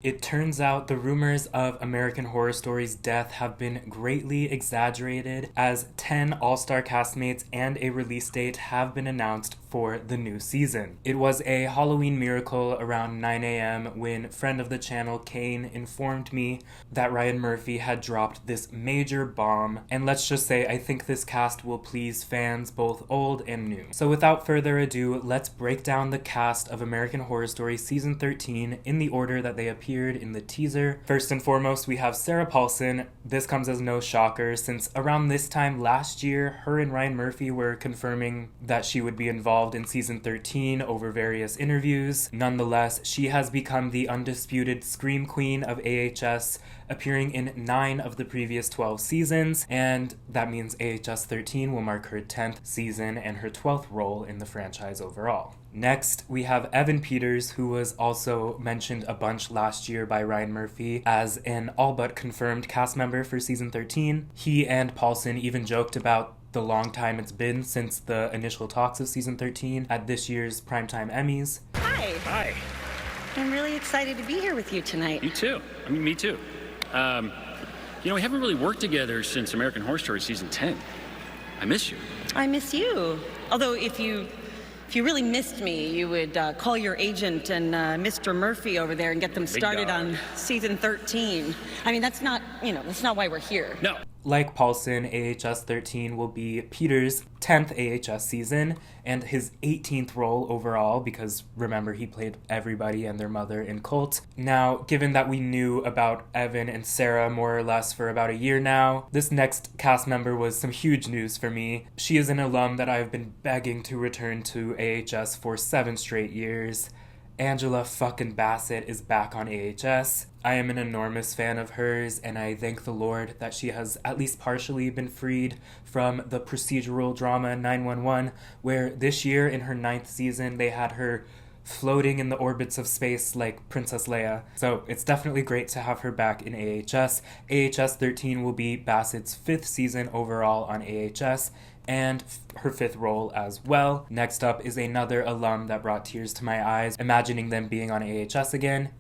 It turns out the rumors of American Horror Story's death have been greatly exaggerated, as 10 all-star castmates and a release date have been announced for the new season. It was a Halloween miracle around 9 a.m. when friend of the channel Kane informed me that Ryan Murphy had dropped this major bomb, and let's just say I think this cast will please fans both old and new. So without further ado, let's break down the cast of American Horror Story Season 13 in the order that they appeared in the teaser. First and foremost, we have Sarah Paulson. This comes as no shocker, since around this time last year, her and Ryan Murphy were confirming that she would be involved in Season 13 over various interviews. Nonetheless, she has become the undisputed Scream Queen of AHS, appearing in 9 of the previous 12 seasons, and that means AHS 13 will mark her 10th season and her 12th role in the franchise overall. Next, we have Evan Peters, who was also mentioned a bunch last year by Ryan Murphy as an all but confirmed cast member for Season 13. He and Paulson even joked about the long time it's been since the initial talks of Season 13 at this year's Primetime Emmys. Hi. Hi. I'm really excited to be here with you tonight. Me too. Me too. We haven't really worked together since American Horror Story Season 10. I miss you. I miss you. Although if you really missed me, you would call your agent and Mr. Murphy over there and get them started on Season 13. I mean, that's not why we're here. No. Like Paulson, AHS 13 will be Peter's 10th AHS season and his 18th role overall, because remember, he played everybody and their mother in Cult. Now, given that we knew about Evan and Sarah more or less for about a year now, this next cast member was some huge news for me. She is an alum that I've been begging to return to AHS for 7 straight years. Angela fucking Bassett is back on AHS. I am an enormous fan of hers, and I thank the Lord that she has at least partially been freed from the procedural drama 911, where this year in her 9th season they had her floating in the orbits of space like Princess Leia. So it's definitely great to have her back in AHS. AHS 13 will be Bassett's 5th season overall on AHS, and her 5th role as well. Next up is another alum that brought tears to my eyes, imagining them being on AHS again.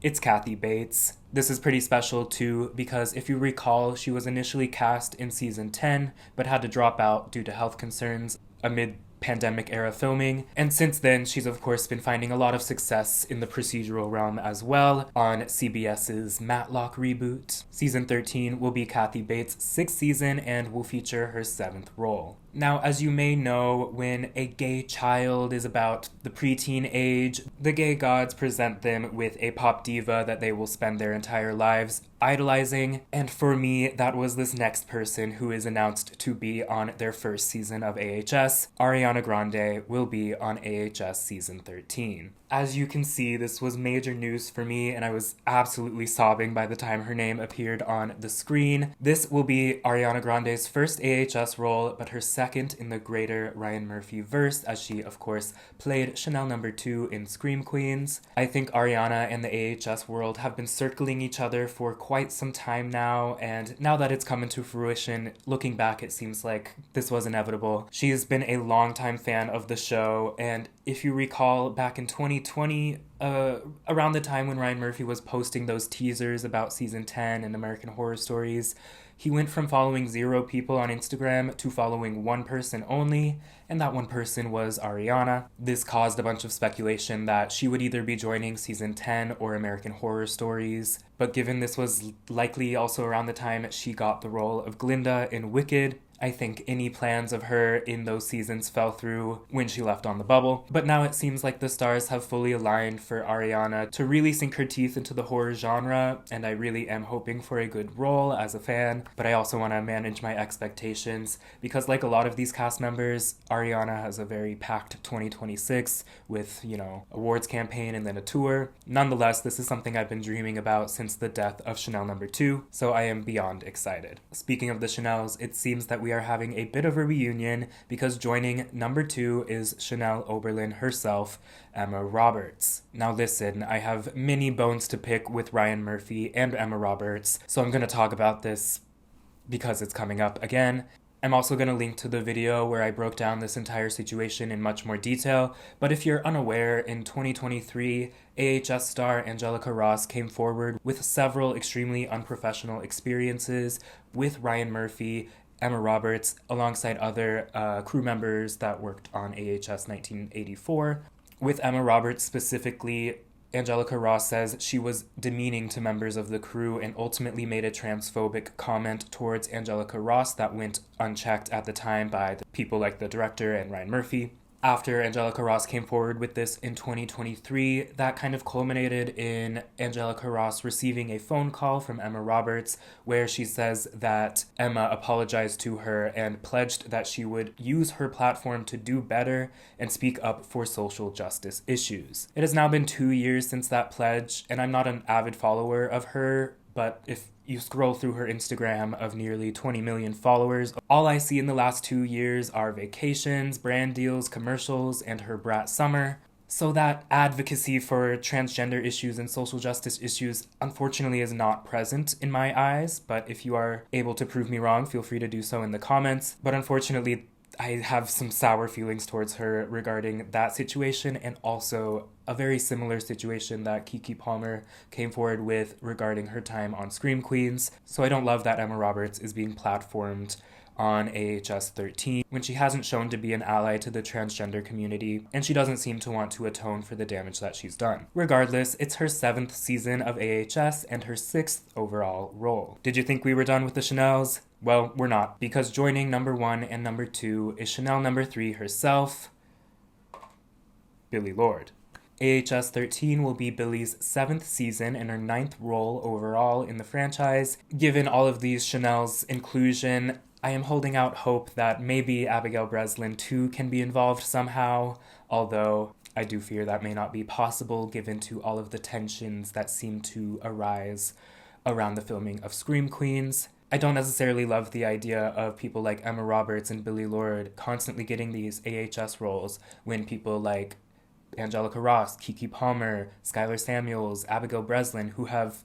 It's Kathy Bates. This is pretty special too, because if you recall, she was initially cast in Season 10, but had to drop out due to health concerns amid pandemic era filming, and since then she's of course been finding a lot of success in the procedural realm as well on CBS's Matlock reboot. Season 13 will be Kathy Bates' 6th season and will feature her 7th role. Now, as you may know, when a gay child is about the preteen age, the gay gods present them with a pop diva that they will spend their entire lives idolizing, and for me, that was this next person who is announced to be on their 1st season of AHS. Ariana Grande will be on AHS Season 13. As you can see, this was major news for me, and I was absolutely sobbing by the time her name appeared on the screen. This will be Ariana Grande's 1st AHS role, but her 2nd in the greater Ryan Murphy verse, as she, of course, played Chanel No. 2 in Scream Queens. I think Ariana and the AHS world have been circling each other for quite some time now, and now that it's come into fruition, looking back, it seems like this was inevitable. She has been a longtime fan of the show, and if you recall, back in 2020, around the time when Ryan Murphy was posting those teasers about Season 10 and American Horror Stories, he went from following 0 people on Instagram to following 1 person only, and that 1 person was Ariana. This caused a bunch of speculation that she would either be joining Season 10 or American Horror Stories, but given this was likely also around the time she got the role of Glinda in Wicked, I think any plans of her in those seasons fell through when she left on the bubble. But now it seems like the stars have fully aligned for Ariana to really sink her teeth into the horror genre, and I really am hoping for a good role as a fan, but I also want to manage my expectations, because like a lot of these cast members, Ariana has a very packed 2026 with, awards campaign and then a tour. Nonetheless, this is something I've been dreaming about since the death of Chanel No. 2, so I am beyond excited. Speaking of the Chanels, it seems that we are having a bit of a reunion, because joining number 2 is Chanel Oberlin herself, Emma Roberts. Now listen, I have many bones to pick with Ryan Murphy and Emma Roberts, so I'm going to talk about this because it's coming up again. I'm also going to link to the video where I broke down this entire situation in much more detail, but if you're unaware, in 2023, AHS star Angelica Ross came forward with several extremely unprofessional experiences with Ryan Murphy, Emma Roberts, alongside other crew members that worked on AHS 1984. With Emma Roberts specifically, Angelica Ross says she was demeaning to members of the crew and ultimately made a transphobic comment towards Angelica Ross that went unchecked at the time by the people like the director and Ryan Murphy. After Angelica Ross came forward with this in 2023, that kind of culminated in Angelica Ross receiving a phone call from Emma Roberts where she says that Emma apologized to her and pledged that she would use her platform to do better and speak up for social justice issues. It has now been 2 years since that pledge, and I'm not an avid follower of her, but if you scroll through her Instagram of nearly 20 million followers, all I see in the last 2 years are vacations, brand deals, commercials, and her brat summer. So that advocacy for transgender issues and social justice issues unfortunately is not present in my eyes, but if you are able to prove me wrong, feel free to do so in the comments. But unfortunately, I have some sour feelings towards her regarding that situation, and also a very similar situation that Keke Palmer came forward with regarding her time on Scream Queens. So I don't love that Emma Roberts is being platformed on AHS13 when she hasn't shown to be an ally to the transgender community, and she doesn't seem to want to atone for the damage that she's done. Regardless, it's her 7th season of AHS and her 6th overall role. Did you think we were done with the Chanels? Well, we're not, because joining number 1 and number 2 is Chanel number 3 herself, Billie Lourd. AHS 13 will be Billie's 7th season and her 9th role overall in the franchise. Given all of these Chanel's inclusion, I am holding out hope that maybe Abigail Breslin too can be involved somehow, although I do fear that may not be possible given to all of the tensions that seem to arise around the filming of Scream Queens. I don't necessarily love the idea of people like Emma Roberts and Billie Lourd constantly getting these AHS roles when people like Angelica Ross, Keke Palmer, Skylar Samuels, Abigail Breslin, who have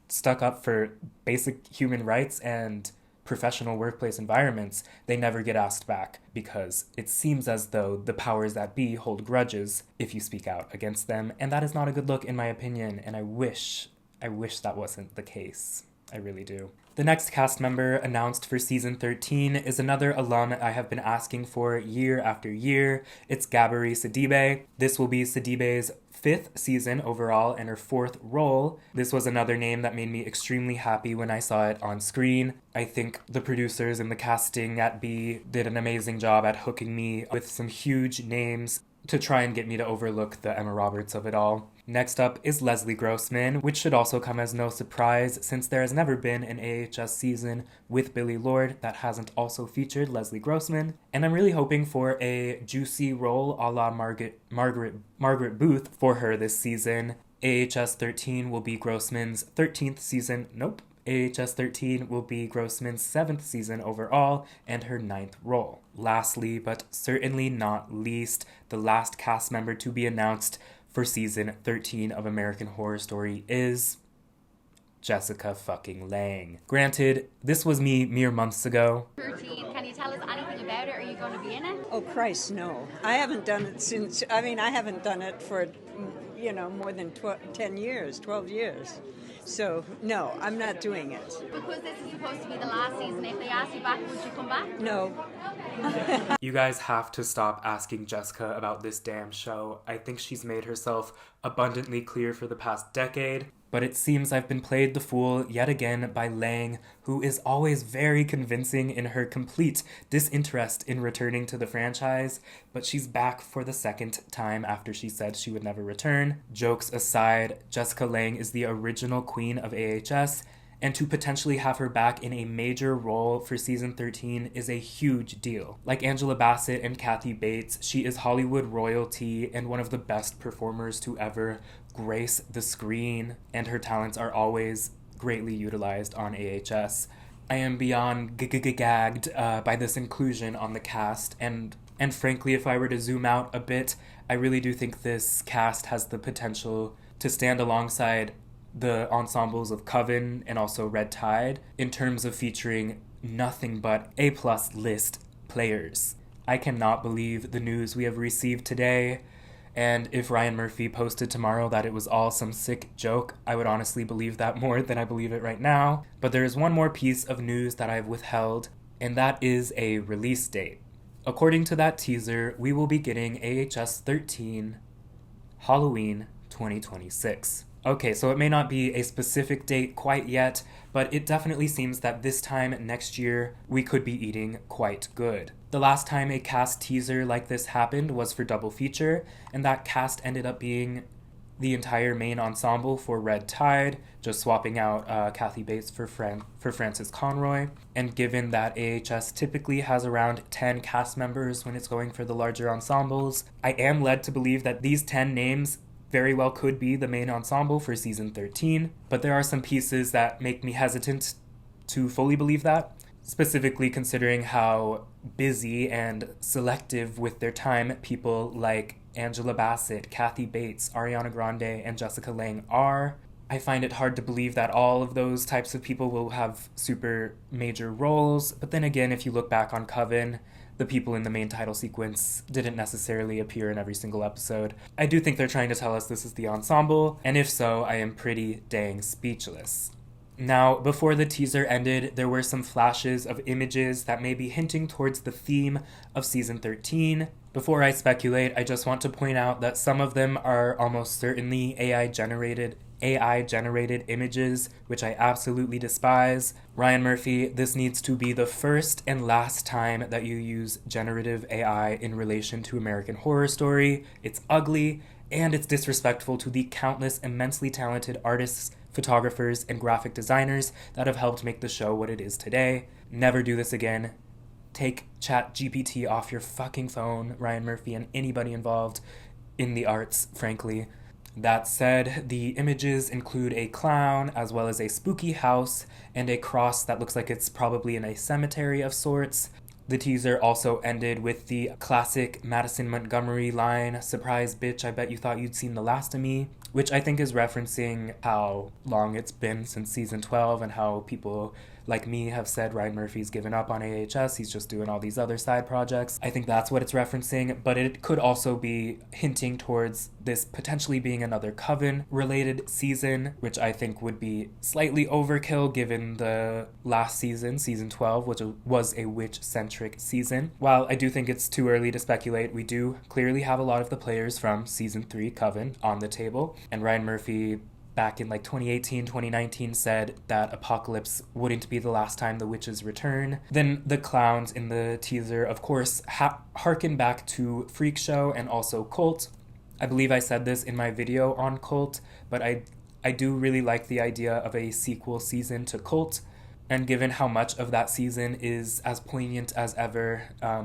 stuck up for basic human rights and professional workplace environments, they never get asked back because it seems as though the powers that be hold grudges if you speak out against them, and that is not a good look in my opinion, and I wish that wasn't the case. I really do. The next cast member announced for season 13 is another alum I have been asking for year after year. It's Gabri Sidibe. This will be Sidibe's 5th season overall and her 4th role. This was another name that made me extremely happy when I saw it on screen. I think the producers and the casting at B did an amazing job at hooking me with some huge names to try and get me to overlook the Emma Roberts of it all. Next up is Leslie Grossman, which should also come as no surprise since there has never been an AHS season with Billie Lourd that hasn't also featured Leslie Grossman. And I'm really hoping for a juicy role a la Margaret Booth for her this season. AHS 13 will be Grossman's 13th season. Nope. AHS 13 will be Grossman's 7th season overall and her 9th role. Lastly, but certainly not least, the last cast member to be announced for season 13 of American Horror Story is Jessica fucking Lange. Granted, this was me mere months ago. 13, can you tell us anything about it? Are you going to be in it? Oh, Christ, no. I haven't done it I haven't done it for, more than 12 years. So, no, I'm not doing it. Because this is supposed to be the last season, if they ask you back, would you come back? No. You guys have to stop asking Jessica about this damn show. I think she's made herself abundantly clear for the past decade. But it seems I've been played the fool yet again by Lange, who is always very convincing in her complete disinterest in returning to the franchise, but she's back for the 2nd time after she said she would never return. Jokes aside, Jessica Lange is the original queen of AHS, and to potentially have her back in a major role for season 13 is a huge deal. Like Angela Bassett and Kathy Bates, she is Hollywood royalty and one of the best performers to ever grace the screen, and her talents are always greatly utilized on AHS. I am beyond gagged by this inclusion on the cast, and frankly, if I were to zoom out a bit, I really do think this cast has the potential to stand alongside the ensembles of Coven and also Red Tide in terms of featuring nothing but A-plus list players. I cannot believe the news we have received today. And if Ryan Murphy posted tomorrow that it was all some sick joke, I would honestly believe that more than I believe it right now. But there is one more piece of news that I've withheld, and that is a release date. According to that teaser, we will be getting AHS13 Halloween 2026. Okay, so it may not be a specific date quite yet, but it definitely seems that this time next year we could be eating quite good. The last time a cast teaser like this happened was for Double Feature, and that cast ended up being the entire main ensemble for Red Tide, just swapping out Kathy Bates for Frances Conroy. And given that AHS typically has around 10 cast members when it's going for the larger ensembles, I am led to believe that these 10 names very well could be the main ensemble for season 13, but there are some pieces that make me hesitant to fully believe that, specifically considering how busy and selective with their time people like Angela Bassett, Kathy Bates, Ariana Grande, and Jessica Lange are. I find it hard to believe that all of those types of people will have super major roles, but then again, if you look back on Coven, the people in the main title sequence didn't necessarily appear in every single episode. I do think they're trying to tell us this is the ensemble, and if so, I am pretty dang speechless. Now, before the teaser ended, there were some flashes of images that may be hinting towards the theme of season 13. Before I speculate, I just want to point out that some of them are almost certainly AI-generated images, which I absolutely despise. Ryan Murphy, this needs to be the first and last time that you use generative AI in relation to American Horror Story. It's ugly, and it's disrespectful to the countless immensely talented artists, photographers, and graphic designers that have helped make the show what it is today. Never do this again. Take ChatGPT off your fucking phone, Ryan Murphy, and anybody involved in the arts, frankly. That said, the images include a clown, as well as a spooky house, and a cross that looks like it's probably in a cemetery of sorts. The teaser also ended with the classic Madison Montgomery line, "Surprise, bitch, I bet you thought you'd seen the last of me," which I think is referencing how long it's been since season 12 and how people like me have said Ryan Murphy's given up on AHS, he's just doing all these other side projects. I think that's what it's referencing, but it could also be hinting towards this potentially being another Coven-related season, which I think would be slightly overkill given the last season, season 12, which was a witch-centric season. While I do think it's too early to speculate, we do clearly have a lot of the players from season 3 Coven on the table, and Ryan Murphy back in 2018, 2019 said that Apocalypse wouldn't be the last time the witches return. Then the clowns in the teaser, of course, harken back to Freak Show and also Cult. I believe I said this in my video on Cult, but I do really like the idea of a sequel season to Cult. And given how much of that season is as poignant as ever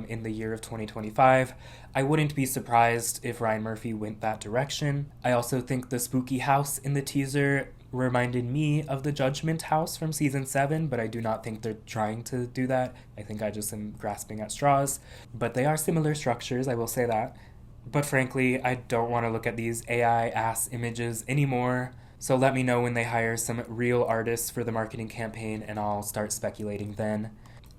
in the year of 2025, I wouldn't be surprised if Ryan Murphy went that direction. I also think the spooky house in the teaser reminded me of the Judgment House from season 7, but I do not think they're trying to do that. I think I just am grasping at straws. But they are similar structures, I will say that. But frankly, I don't want to look at these AI-ass images anymore. So let me know when they hire some real artists for the marketing campaign and I'll start speculating then.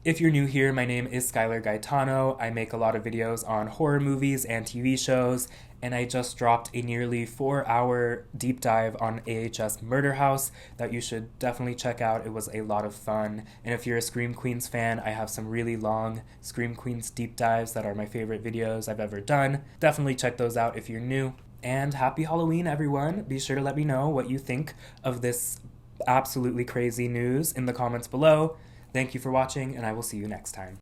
If you're new here, my name is Skyler Gaetano. I make a lot of videos on horror movies and TV shows, and I just dropped a nearly 4-hour deep dive on AHS Murder House that you should definitely check out. It was a lot of fun. And if you're a Scream Queens fan, I have some really long Scream Queens deep dives that are my favorite videos I've ever done. Definitely check those out if you're new. And happy Halloween, everyone. Be sure to let me know what you think of this absolutely crazy news in the comments below. Thank you for watching, and I will see you next time.